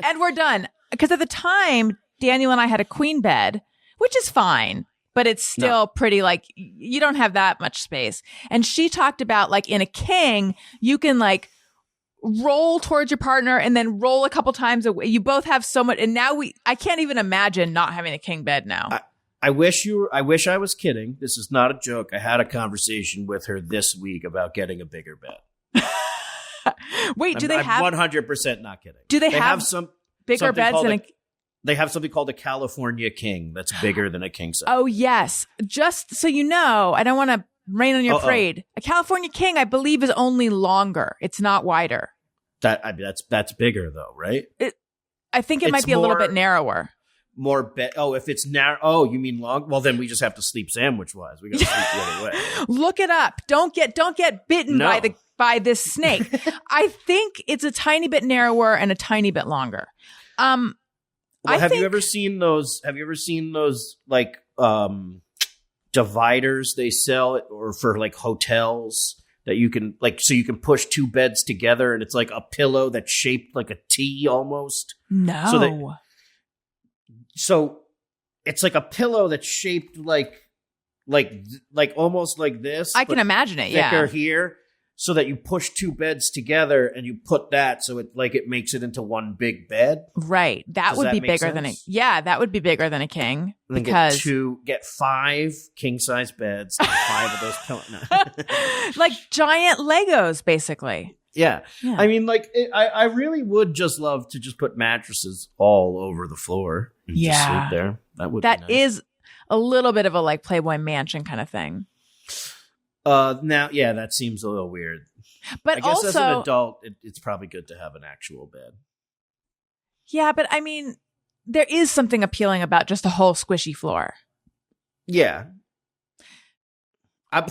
[SPEAKER 2] and we're done. Because at the time, Daniel and I had a queen bed, which is fine, but it's still pretty, like, you don't have that much space. And she talked about, like, in a king, you can, like, roll towards your partner and then roll a couple times away. You both have so much. And now I can't even imagine not having a king bed now.
[SPEAKER 3] I wish I was kidding. This is not a joke. I had a conversation with her this week about getting a bigger bed.
[SPEAKER 2] Wait,
[SPEAKER 3] I'm 100% not kidding.
[SPEAKER 2] Do they have some bigger beds
[SPEAKER 3] they have something called a California king that's bigger than a king size.
[SPEAKER 2] Oh, yes. Just so you know, I don't want to rain on your parade. A California king, I believe, is only longer. It's not wider.
[SPEAKER 3] That's bigger though, right?
[SPEAKER 2] I think it might be a little bit narrower.
[SPEAKER 3] More bed. Oh, if it's narrow. Oh, you mean long? Well, then we just have to sleep sandwich wise. We got to sleep the other way.
[SPEAKER 2] Look it up. Don't get bitten by this snake. I think it's a tiny bit narrower and a tiny bit longer.
[SPEAKER 3] Have you ever seen those? Have you ever seen those like dividers they sell or for like hotels that you can like, so you can push two beds together and it's like a pillow that's shaped like a T almost.
[SPEAKER 2] No.
[SPEAKER 3] So it's like a pillow that's shaped like almost like this.
[SPEAKER 2] I can imagine it.
[SPEAKER 3] Thicker here, so that you push two beds together and you put that so it makes it into one big bed.
[SPEAKER 2] Right. That would be bigger than that would be bigger than a king.
[SPEAKER 3] And
[SPEAKER 2] because
[SPEAKER 3] get 5 king size beds and 5 of those pillows. No.
[SPEAKER 2] Like giant Legos, basically.
[SPEAKER 3] Yeah. I mean, I really would just love to just put mattresses all over the floor and just sleep there. That would be nice.
[SPEAKER 2] Is a little bit of a like Playboy Mansion kind of thing.
[SPEAKER 3] That seems a little weird.
[SPEAKER 2] But
[SPEAKER 3] I guess
[SPEAKER 2] also,
[SPEAKER 3] as an adult, it's probably good to have an actual bed.
[SPEAKER 2] Yeah, but I mean, there is something appealing about just a whole squishy floor.
[SPEAKER 3] Yeah. I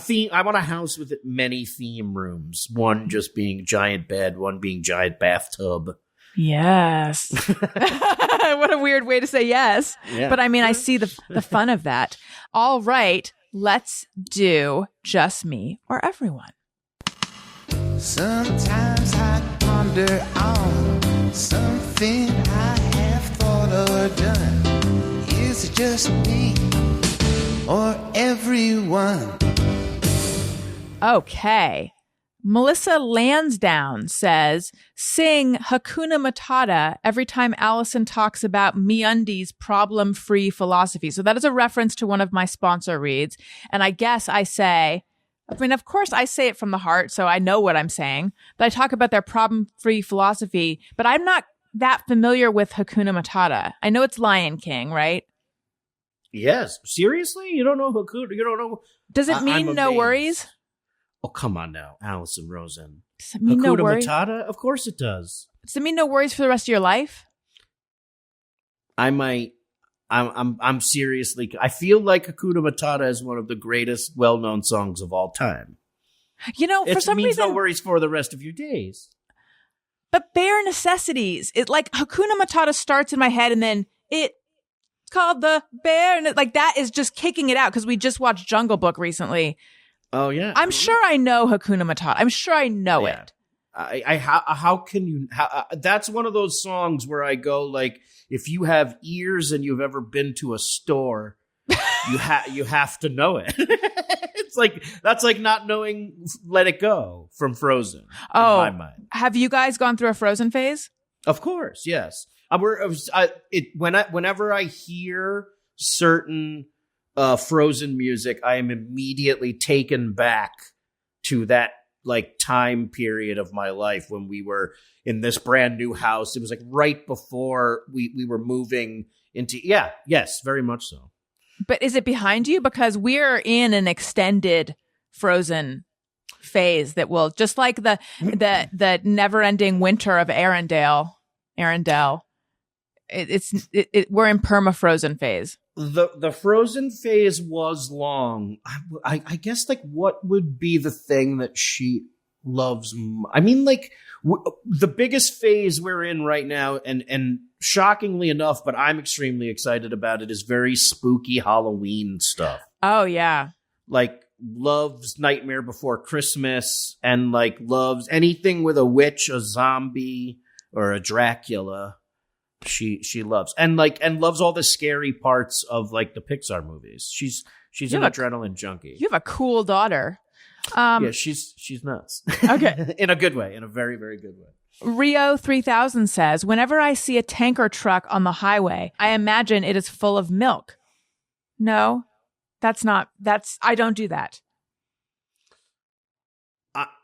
[SPEAKER 3] want a house with many theme rooms. One just being giant bed, one being giant bathtub.
[SPEAKER 2] Yes. What a weird way to say yes. Yeah. But I mean, I see the fun of that. All right, let's do Just Me or Everyone.
[SPEAKER 1] Sometimes I ponder on something I have thought or done. Is it just me or everyone?
[SPEAKER 2] Okay. Melissa Lansdowne says, sing Hakuna Matata every time Alison talks about MeUndies problem-free philosophy. So that is a reference to one of my sponsor reads. And I guess of course I say it from the heart, so I know what I'm saying. But I talk about their problem-free philosophy, but I'm not that familiar with Hakuna Matata. I know it's Lion King, right?
[SPEAKER 3] Yes. Seriously? You don't know Hakuna? You don't know?
[SPEAKER 2] Does it mean no worries?
[SPEAKER 3] Oh, come on now, Alison Rosen.
[SPEAKER 2] Does it mean
[SPEAKER 3] Hakuna
[SPEAKER 2] no worries?
[SPEAKER 3] Matata? Of course it does.
[SPEAKER 2] Does it mean no worries for the rest of your life?
[SPEAKER 3] I'm seriously, I feel like Hakuna Matata is one of the greatest well-known songs of all time.
[SPEAKER 2] You know, for some reason,
[SPEAKER 3] it means no worries for the rest of your days.
[SPEAKER 2] But bare necessities. It like Hakuna Matata starts in my head and then it's called the bear. And like that is just kicking it out because we just watched Jungle Book recently.
[SPEAKER 3] Oh, yeah.
[SPEAKER 2] I'm sure I know Hakuna Matata. I'm sure I know it.
[SPEAKER 3] How can you? That's one of those songs where I go like, if you have ears and you've ever been to a store, you have to know it. It's like that's like not knowing "Let It Go" from Frozen.
[SPEAKER 2] Oh,
[SPEAKER 3] in my mind.
[SPEAKER 2] Have you guys gone through a Frozen phase?
[SPEAKER 3] Of course, yes. Whenever I hear certain Frozen music, I am immediately taken back to that like time period of my life when we were in this brand new house. It was like right before we were moving into, yes, very much so.
[SPEAKER 2] But is it behind you? Because we're in an extended Frozen phase that will, just like the never-ending winter of Arendelle, we're in perma-frozen phase.
[SPEAKER 3] The Frozen phase was long. I guess, like, what would be the thing that she loves? I mean, like, the biggest phase we're in right now, and shockingly enough, but I'm extremely excited about it, is very spooky Halloween stuff.
[SPEAKER 2] Oh, yeah.
[SPEAKER 3] Like, loves Nightmare Before Christmas, and, like, loves anything with a witch, a zombie, or a Dracula. She loves, and loves all the scary parts of, like, the Pixar movies. She's an adrenaline junkie.
[SPEAKER 2] You have a cool daughter.
[SPEAKER 3] Yeah, she's nuts.
[SPEAKER 2] Okay.
[SPEAKER 3] In a good way, in a very, very good way.
[SPEAKER 2] Rio 3000 says, whenever I see a tanker truck on the highway, I imagine it is full of milk. No, I don't do that.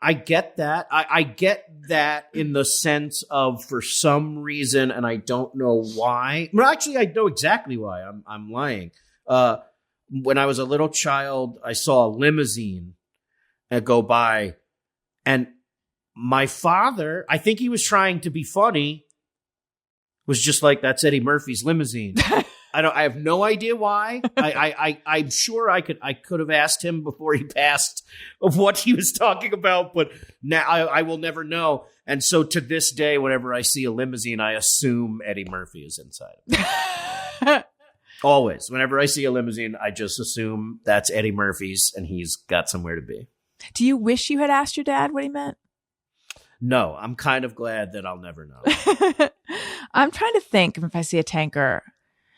[SPEAKER 3] I get that. I get that in the sense of, for some reason, and I don't know why. Well, actually, I know exactly why. I'm lying. When I was a little child, I saw a limousine go by, and my father, I think he was trying to be funny, was just like, "That's Eddie Murphy's limousine." I have no idea why. I'm sure I could have asked him before he passed of what he was talking about, but now I will never know. And so to this day, whenever I see a limousine, I assume Eddie Murphy is inside. Always. Whenever I see a limousine, I just assume that's Eddie Murphy's and he's got somewhere to be.
[SPEAKER 2] Do you wish you had asked your dad what he meant?
[SPEAKER 3] No, I'm kind of glad that I'll never know.
[SPEAKER 2] I'm trying to think if I see a tanker.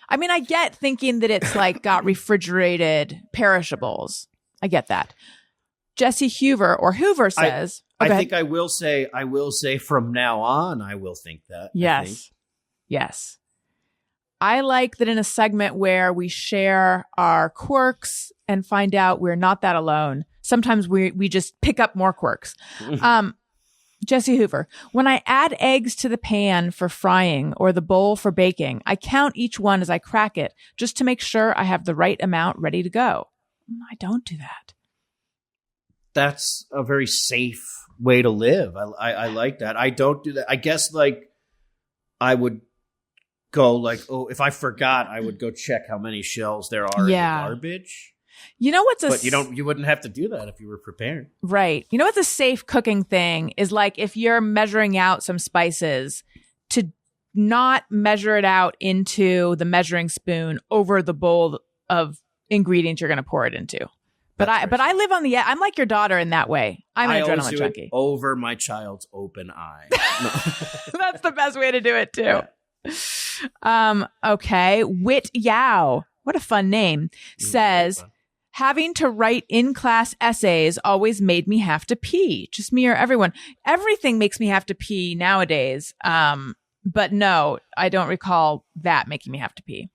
[SPEAKER 2] I mean, I get thinking that it's like got refrigerated perishables. I get that. Jesse Hoover says,
[SPEAKER 3] I think I will say from now on, I will think that.
[SPEAKER 2] Yes. Yes. I like that in a segment where we share our quirks and find out we're not that alone. Sometimes we just pick up more quirks. Jesse Hoover, when I add eggs to the pan for frying or the bowl for baking, I count each one as I crack it just to make sure I have the right amount ready to go. I don't do that.
[SPEAKER 3] That's a very safe way to live. I like that. I don't do that. I guess, like, I would go, like, if I forgot, I would go check how many shells there are in the garbage.
[SPEAKER 2] You know what's
[SPEAKER 3] but you wouldn't have to do that if you were prepared.
[SPEAKER 2] Right. You know what's a safe cooking thing is, like, if you're measuring out some spices, to not measure it out into the measuring spoon over the bowl of ingredients you're going to pour it into. But I live on the I'm like your daughter in that way. I'm an adrenaline junkie.
[SPEAKER 3] Over my child's open eye. No.
[SPEAKER 2] That's the best way to do it too. Yeah. Okay. Wit Yao, what a fun name, says, having to write in-class essays always made me have to pee. Just me or everyone. Everything makes me have to pee nowadays. But no, I don't recall that making me have to pee.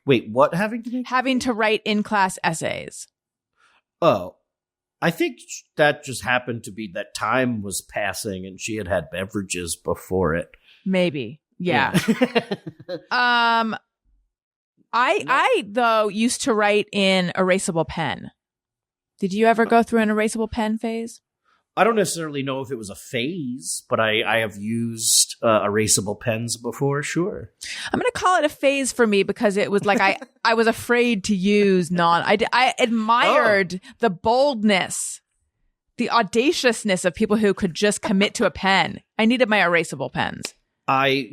[SPEAKER 3] Wait, what having to do?
[SPEAKER 2] Having to write in-class essays.
[SPEAKER 3] Oh, I think that just happened to be that time was passing and she had beverages before it.
[SPEAKER 2] Maybe. Yeah. I though used to write in erasable pen. Did you ever go through an erasable pen phase?
[SPEAKER 3] I don't necessarily know if it was a phase, but I have used erasable pens before, sure.
[SPEAKER 2] I'm going to call it a phase for me because it was like I was afraid to use I admired the boldness, the audaciousness of people who could just commit to a pen. I needed my erasable pens. I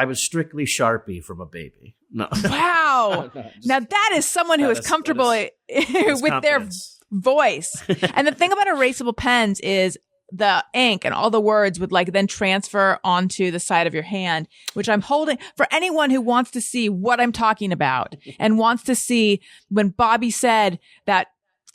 [SPEAKER 3] was strictly Sharpie from a baby. No.
[SPEAKER 2] Wow. No, now that is someone who is comfortable with their voice. And the thing about erasable pens is the ink and all the words would like then transfer onto the side of your hand, which I'm holding for anyone who wants to see what I'm talking about and wants to see when Bobby said that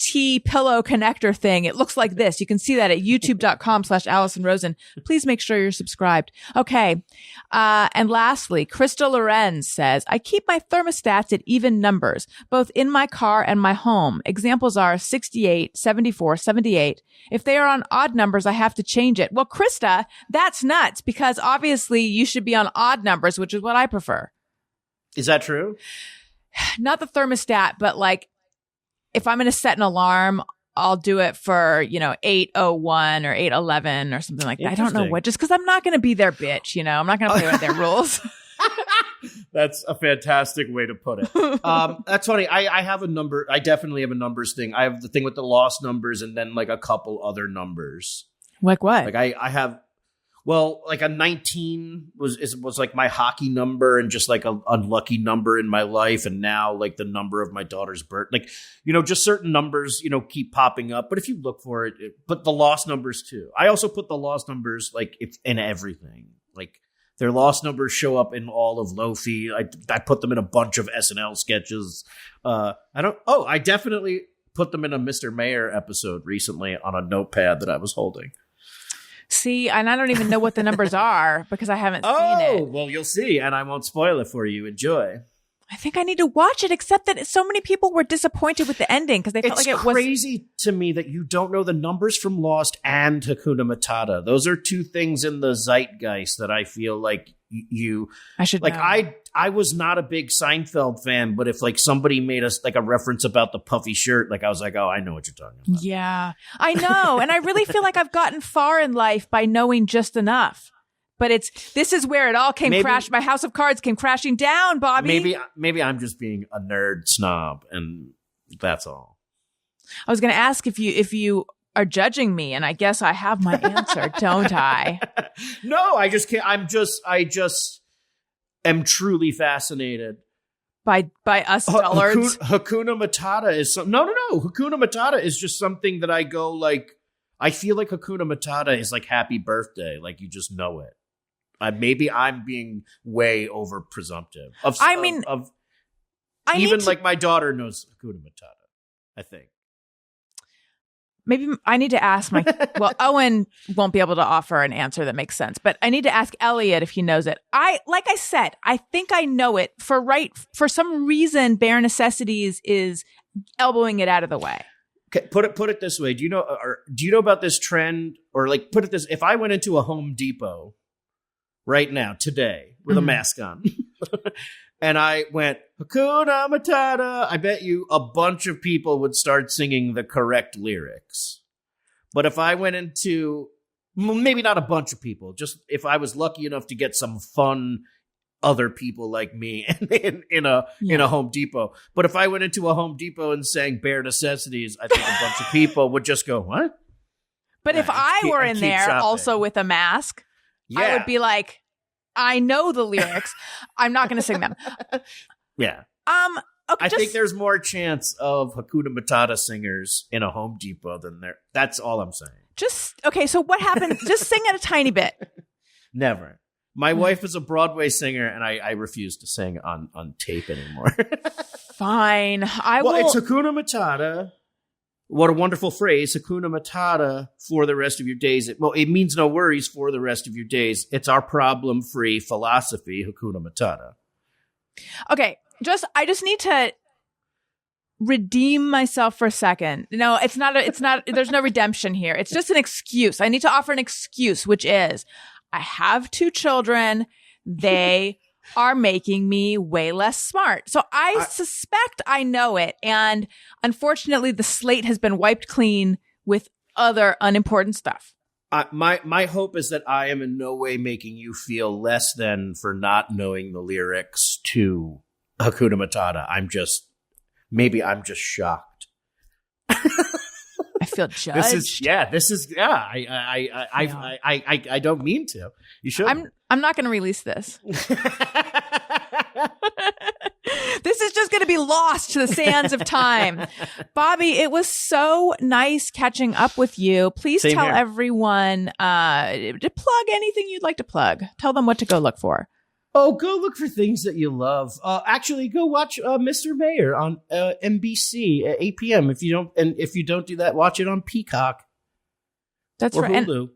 [SPEAKER 2] T pillow connector thing. It looks like this. You can see that at youtube.com/Alison Rosen. Please make sure you're subscribed. Okay. And lastly, Krista Lorenz says, I keep my thermostats at even numbers, both in my car and my home. Examples are 68, 74, 78. If they are on odd numbers, I have to change it. Well, Krista, that's nuts because obviously you should be on odd numbers, which is what I prefer.
[SPEAKER 3] Is that true?
[SPEAKER 2] Not the thermostat, but like if I'm going to set an alarm, I'll do it for, 8:01 or 8:11 or something like that. I don't know what, just because I'm not going to be their bitch, I'm not going to play with their rules.
[SPEAKER 3] That's a fantastic way to put it. That's funny. I have a number. I definitely have a numbers thing. I have the thing with the lost numbers and then like a couple other numbers.
[SPEAKER 2] Like what?
[SPEAKER 3] Like I have, well, like a 19 was like my hockey number and just like a unlucky number in my life. And now like the number of my daughter's birth, like, just certain numbers, keep popping up. But if you look for it, but the lost numbers too. I also put the lost numbers like in everything. Like their lost numbers show up in all of Loafy. I put them in a bunch of SNL sketches. I definitely put them in a Mr. Mayor episode recently on a notepad that I was holding.
[SPEAKER 2] See, and I don't even know what the numbers are because I haven't seen it.
[SPEAKER 3] Oh, well, you'll see, and I won't spoil it for you. Enjoy.
[SPEAKER 2] I think I need to watch it, except that so many people were disappointed with the ending because they felt like it was...
[SPEAKER 3] It's crazy to me that you don't know the numbers from Lost and Hakuna Matata. Those are two things in the zeitgeist that I feel like
[SPEAKER 2] I should
[SPEAKER 3] like
[SPEAKER 2] know.
[SPEAKER 3] I was not a big Seinfeld fan, but if like somebody made us like a reference about the puffy shirt, like I was like, oh, I know what you're talking about.
[SPEAKER 2] Yeah, I know. And I really feel like I've gotten far in life by knowing just enough. But this is where it all came my house of cards came crashing down, Bobby.
[SPEAKER 3] Maybe I'm just being a nerd snob and that's all.
[SPEAKER 2] I was going to ask if you are judging me, and I guess I have my answer, don't I?
[SPEAKER 3] No, I just can't. I just am truly fascinated
[SPEAKER 2] by us dullards.
[SPEAKER 3] Hakuna Matata is no. Hakuna Matata is just something that I go like. I feel like Hakuna Matata is like happy birthday, like you just know it. Maybe I'm being way over presumptive. Like my daughter knows Hakuna Matata, I think.
[SPEAKER 2] Maybe I need to ask Owen won't be able to offer an answer that makes sense, but I need to ask Elliot if he knows it. Like I said, I think I know it for some reason, Bare Necessities is elbowing it out of the way.
[SPEAKER 3] Okay, put it this way. Do you know about this trend or like put it this, if I went into a Home Depot right now, today with a mask on and I went, Hakuna Matata, I bet you a bunch of people would start singing the correct lyrics. But if I went into, maybe not a bunch of people, just if I was lucky enough to get some fun other people like me in a Home Depot. But if I went into a Home Depot and sang Bare Necessities, I think a bunch of people would just go, what?
[SPEAKER 2] But if I were in there also with a mask, I would be like, I know the lyrics. I'm not going to sing them.
[SPEAKER 3] Yeah.
[SPEAKER 2] Okay,
[SPEAKER 3] I think there's more chance of Hakuna Matata singers in a Home Depot than there. That's all I'm saying.
[SPEAKER 2] So what happened? Just sing it a tiny bit.
[SPEAKER 3] Never. My wife is a Broadway singer, and I refuse to sing on tape anymore.
[SPEAKER 2] Fine.
[SPEAKER 3] It's Hakuna Matata. What a wonderful phrase. Hakuna Matata for the rest of your days. It means no worries for the rest of your days. It's our problem-free philosophy, Hakuna Matata.
[SPEAKER 2] Okay. I just need to redeem myself for a second. No, it's not, there's no redemption here. It's just an excuse. I need to offer an excuse, which is I have 2 children. They are making me way less smart. So I suspect I know it. And unfortunately, the slate has been wiped clean with other unimportant stuff.
[SPEAKER 3] My hope is that I am in no way making you feel less than for not knowing the lyrics to Hakuna Matata. I'm just shocked.
[SPEAKER 2] I feel judged.
[SPEAKER 3] I don't mean to. You should.
[SPEAKER 2] I'm not going to release this. This is just going to be lost to the sands of time. Bobby, it was so nice catching up with you. Please tell everyone to plug anything you'd like to plug. Tell them what to go look for.
[SPEAKER 3] Oh, go look for things that you love. Actually, go watch Mr. Mayor on NBC at 8 p.m. If you don't do that, watch it on Peacock.
[SPEAKER 2] That's
[SPEAKER 3] or
[SPEAKER 2] right.
[SPEAKER 3] Hulu.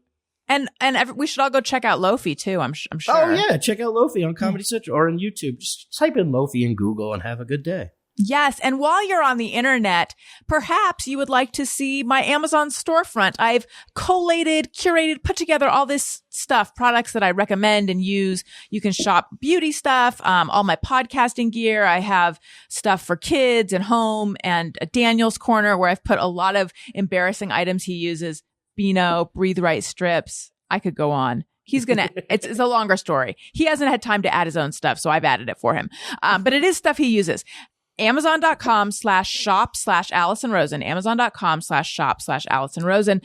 [SPEAKER 2] And we should all go check out Loafy too. I'm sure.
[SPEAKER 3] Oh yeah, check out Loafy on Comedy Central or on YouTube. Just type in Loafy in Google and have a good day.
[SPEAKER 2] Yes. And while you're on the internet, perhaps you would like to see my Amazon storefront. I've collated, curated, put together all this stuff, products that I recommend and use. You can shop beauty stuff, all my podcasting gear. I have stuff for kids and home, and a Daniel's Corner where I've put a lot of embarrassing items he uses. Beano, Breathe Right strips. I could go on. He's going to, it's a longer story. He hasn't had time to add his own stuff, so I've added it for him. But it is stuff he uses. Amazon.com/shop/Alison Rosen. Amazon.com/shop/Alison Rosen.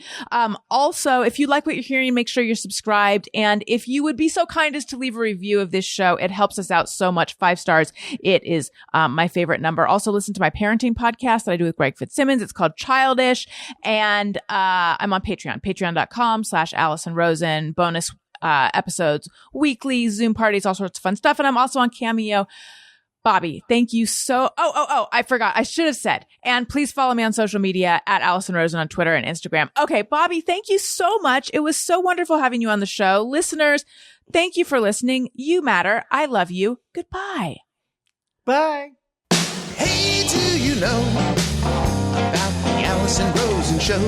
[SPEAKER 2] Also, if you like what you're hearing, make sure you're subscribed. And if you would be so kind as to leave a review of this show, it helps us out so much. 5 stars. It is my favorite number. Also, listen to my parenting podcast that I do with Greg Fitzsimmons. It's called Childish. And I'm on Patreon. Patreon.com/Alison Rosen. Bonus episodes, weekly Zoom parties, all sorts of fun stuff. And I'm also on Cameo. Bobby, thank you so. I forgot. I should have said. And please follow me on social media at Alison Rosen on Twitter and Instagram. Okay, Bobby, thank you so much. It was so wonderful having you on the show. Listeners, thank you for listening. You matter. I love you. Goodbye.
[SPEAKER 3] Bye.
[SPEAKER 1] Hey, do you know about the Alison Rosen show?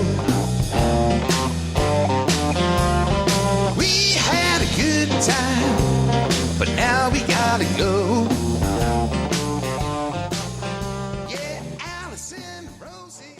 [SPEAKER 1] We had a good time, but now we gotta go. Yeah, Alison Rosen.